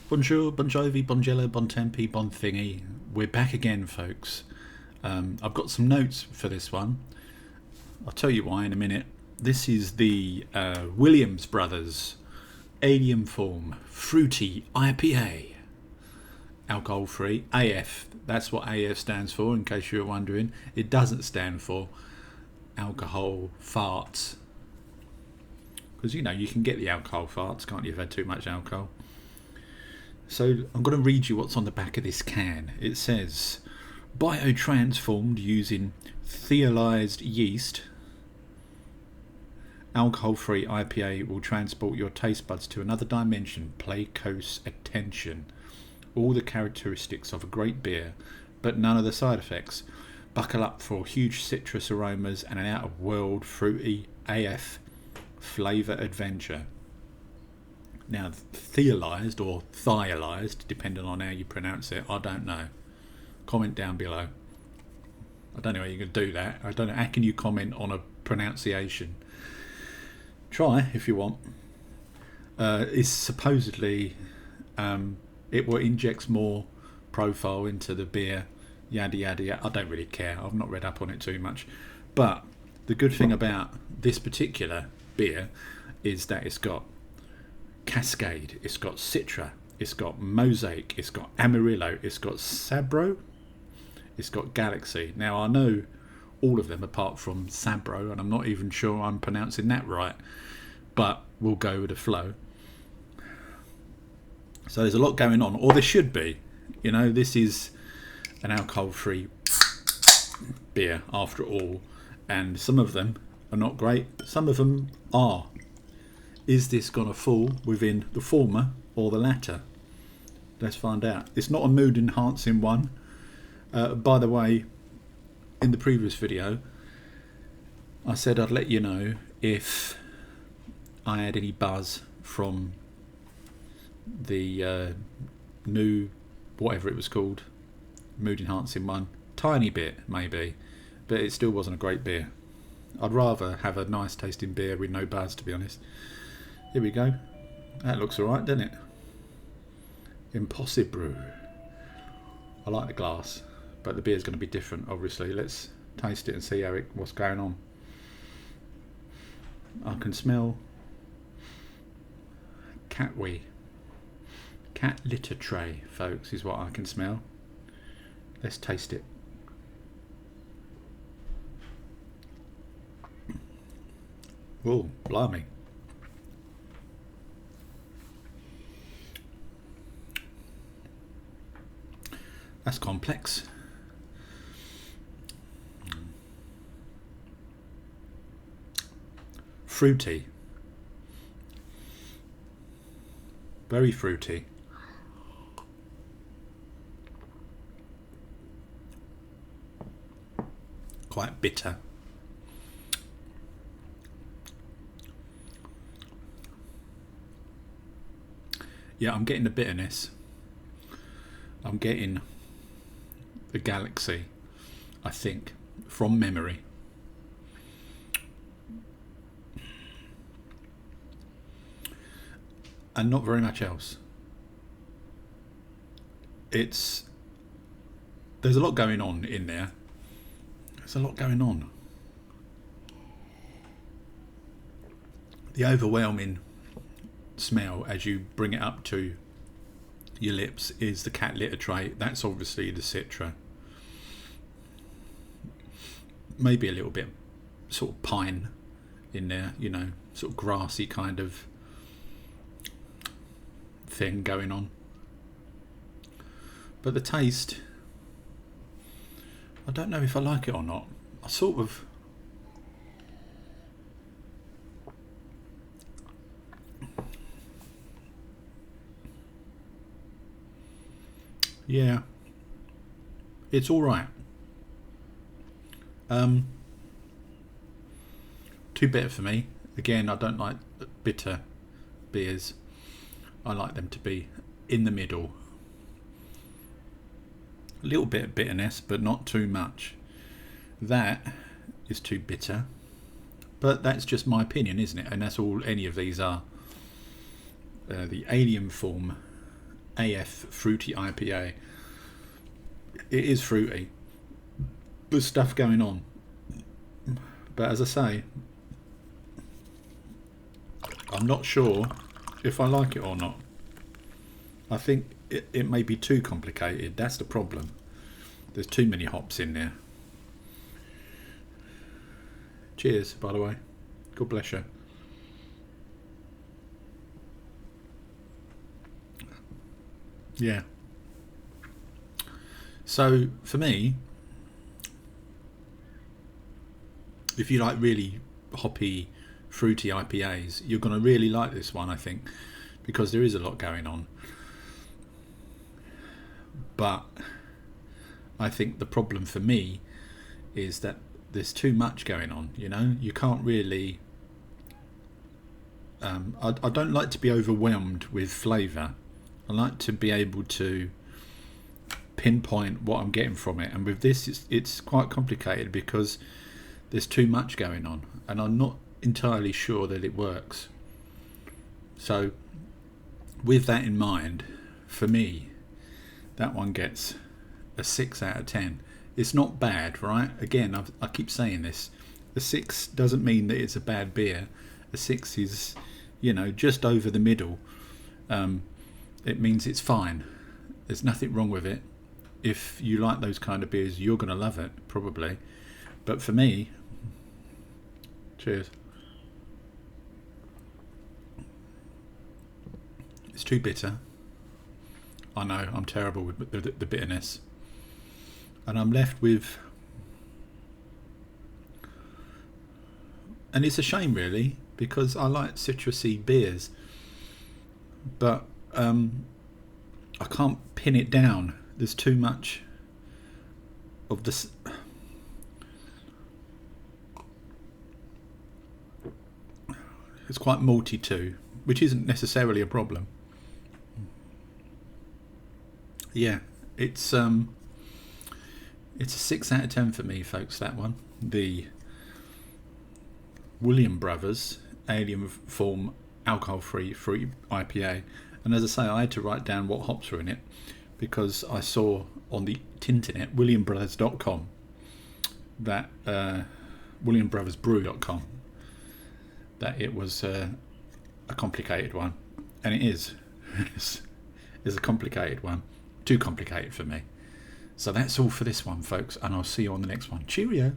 Bonjour, bon jovi, bonjello, bon tempi, bon thingy. We're back again, folks. I've got some notes for this one. I'll tell you why in a minute. This is the Williams Brothers Alien Form Fruity IPA. Alcohol free. AF. That's what AF stands for, in case you were wondering. It doesn't stand for alcohol farts. Because, you know, you can get the alcohol farts, can't you, if you've had too much alcohol? So I'm going to read you what's on the back of this can. It says, biotransformed using thiolized yeast, alcohol-free IPA will transport your taste buds to another dimension. Play close attention. All the characteristics of a great beer, but none of the side effects. Buckle up for huge citrus aromas and an out-of-world fruity AF flavour adventure. Now, thiolized or thiolized, depending on how you pronounce it, I don't know. Comment down below. I don't know how you're going to do that. I don't know. How can you comment on a pronunciation? Try if you want. It's supposedly it will inject more profile into the beer. Yada yada yada. I don't really care. I've not read up on it too much. But the good thing about this particular beer is that it's got Cascade, it's got Citra, it's got Mosaic, it's got Amarillo, it's got Sabro, it's got Galaxy. Now I know all of them apart from Sabro, and I'm not even sure I'm pronouncing that right, but we'll go with the flow. So there's a lot going on, or there should be. You know, this is an alcohol-free beer after all, and some of them are not great, some of them are. Is this going to fall within the former or the latter? Let's find out. It's not a mood enhancing one. By the way, in the previous video, I said I'd let you know if I had any buzz from the new, whatever it was called, mood enhancing one. Tiny bit, maybe, but it still wasn't a great beer. I'd rather have a nice tasting beer with no buzz, to be honest. Here we go. That looks alright, doesn't it? Impossible. I like the glass, but the beer's going to be different, obviously. Let's taste it and see what's going on. I can smell cat wee. Cat litter tray, folks, is what I can smell. Let's taste it. Oh, blimey. That's complex. Fruity. Very fruity. Quite bitter. Yeah, I'm getting the bitterness. I'm getting the Galaxy, I think, from memory. And not very much else. There's a lot going on in there. There's a lot going on. The overwhelming smell as you bring it up to your lips is the cat litter tray. That's obviously the Citra. Maybe a little bit sort of pine in there, you know, sort of grassy kind of thing going on. But the taste, I don't know if I like it or not. I sort of, yeah, it's all right. Too bitter for me. Again, I don't like bitter beers. I like them to be in the middle. A little bit of bitterness, but not too much. That is too bitter. But that's just my opinion, isn't it? And that's all any of these are. The Alien Form AF fruity IPA. It is fruity. There's stuff going on. But as I say, I'm not sure if I like it or not. I think it may be too complicated. That's the problem. There's too many hops in there. Cheers, by the way. God bless you. Yeah. So for me, if you like really hoppy, fruity IPAs, you're going to really like this one, I think, because there is a lot going on. But I think the problem for me is that there's too much going on. You know, you can't really. I don't like to be overwhelmed with flavour. I like to be able to pinpoint what I'm getting from it, and with this it's quite complicated because there's too much going on and I'm not entirely sure that it works. So with that in mind, for me, that one gets a 6 out of 10. It's not bad, right? Again, I keep saying this. A 6 doesn't mean that it's a bad beer. A 6 is, you know, just over the middle. It means it's fine. There's nothing wrong with it. If you like those kind of beers, you're going to love it, probably. But for me, cheers. It's too bitter. I know, I'm terrible with the bitterness. And I'm left with... And it's a shame, really, because I like citrusy beers. But I can't pin it down. There's too much of this. It's quite malty too, which isn't necessarily a problem. Yeah, it's a 6 out of 10 for me, folks. That one, the William Brothers Alien Form alcohol-free fruit IPA, and as I say, I had to write down what hops were in it because I saw on the Tinternet, WilliamBrothers.com, that WilliamBrothersBrew.com, that it was a complicated one, and it is. It's a complicated one, too complicated for me. So that's all for this one, folks, and I'll see you on the next one. Cheerio.